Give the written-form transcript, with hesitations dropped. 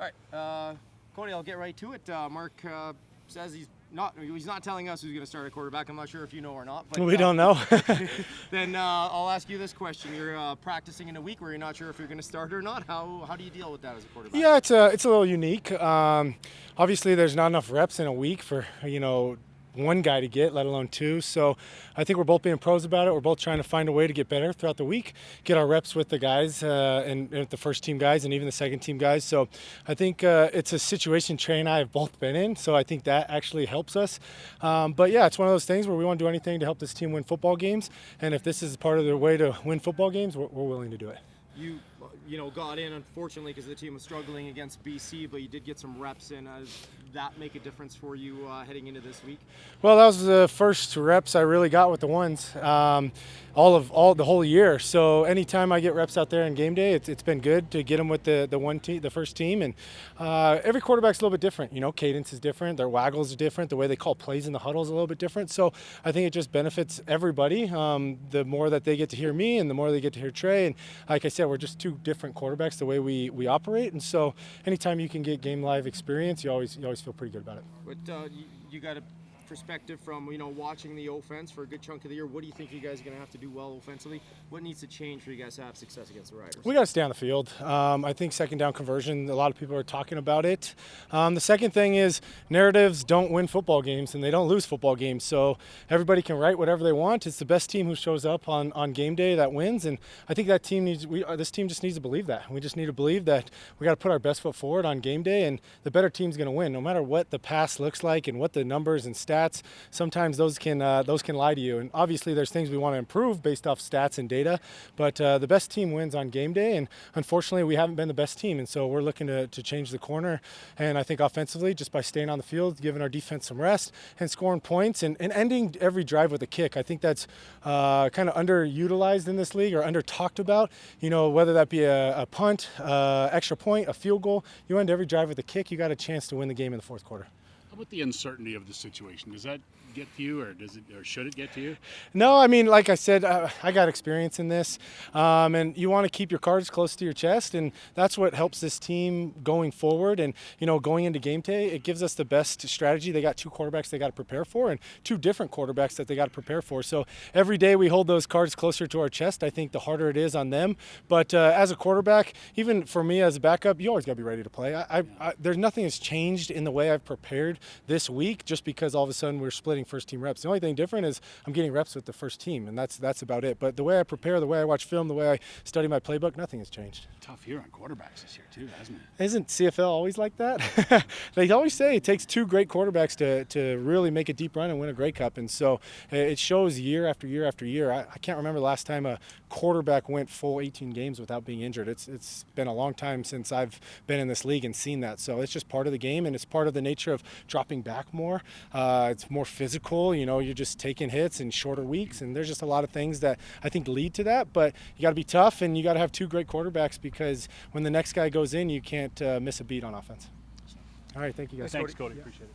All right, Cody, I'll get right to it. Mark says he's not telling us who's going to start at quarterback. I'm not sure if you know or not. But, we don't know. Then I'll ask you this question. You're practicing in a week where you're not sure if you're going to start or not. How do you deal with that as a quarterback? Yeah, it's a little unique. Obviously, there's not enough reps in a week for, one guy to get, let alone two. So I think we're both being pros about it. We're both trying to find a way to get better throughout the week, get our reps with the guys and the first team guys and even the second team guys. So I think it's a situation Trey and I have both been in. So I think that actually helps us. But yeah, it's one of those things where we want to do anything to help this team win football games. And if this is part of their way to win football games, we're willing to do it. You got in, unfortunately, because the team was struggling against BC, but you did get some reps in. Does that make a difference for you heading into this week? Well, that was the first reps I really got with the ones the whole year. So anytime I get reps out there in game day, it's been good to get them with the first team. And every quarterback's a little bit different. Cadence is different. Their waggles are different. The way they call plays in the huddle is a little bit different. So I think it just benefits everybody. The more that they get to hear me and the more they get to hear Trey. And like I said, we're just two different quarterbacks the way we operate. And so anytime you can get game live experience, you always feel pretty good about it. But you got a perspective from watching the offense for a good chunk of the year. What do you think you guys are going to have to do well offensively? What needs to change for you guys to have success against the Riders? We got to stay on the field. I think second down conversion, a lot of people are talking about it. The second thing is narratives don't win football games and they don't lose football games. So everybody can write whatever they want. It's the best team who shows up on game day that wins. And I think that this team just needs to believe that. We just need to believe that we got to put our best foot forward on game day, and the better team's going to win, no matter what the past looks like and what the numbers and stats. Sometimes those can lie to you, and obviously there's things we want to improve based off stats and data, but the best team wins on game day, and unfortunately we haven't been the best team, and so we're looking to change the corner. And I think offensively, just by staying on the field, giving our defense some rest and scoring points and ending every drive with a kick. I think that's kind of underutilized in this league or under talked about, whether that be a punt, extra point, a field goal. You end every drive with a kick, you got a chance to win the game in the fourth quarter. How about the uncertainty of the situation? Does that get to you, or should it get to you? No, I mean, like I said, I got experience in this, and you want to keep your cards close to your chest, and that's what helps this team going forward. And going into game day, it gives us the best strategy. They got two quarterbacks they got to prepare for, and two different quarterbacks that they got to prepare for. So every day we hold those cards closer to our chest. I think the harder it is on them. But as a quarterback, even for me as a backup, you always got to be ready to play. There's nothing has changed in the way I've prepared this week, just because all of a sudden we're splitting first team reps. The only thing different is I'm getting reps with the first team, and that's about it. But the way I prepare, the way I watch film, the way I study my playbook, nothing has changed. Tough year on quarterbacks this year too, hasn't it? Isn't CFL always like that? They always say it takes two great quarterbacks to really make a deep run and win a Grey Cup, and so it shows year after year after year. I can't remember the last time a quarterback went full 18 games without being injured. It's been a long time since I've been in this league and seen that. So it's just part of the game, and it's part of the nature of dropping back more. It's more physical. You're just taking hits in shorter weeks, and there's just a lot of things that I think lead to that. But you got to be tough, and you got to have two great quarterbacks, because when the next guy goes in, you can't miss a beat on offense. All right, thank you guys. Thanks, Cody. Appreciate it.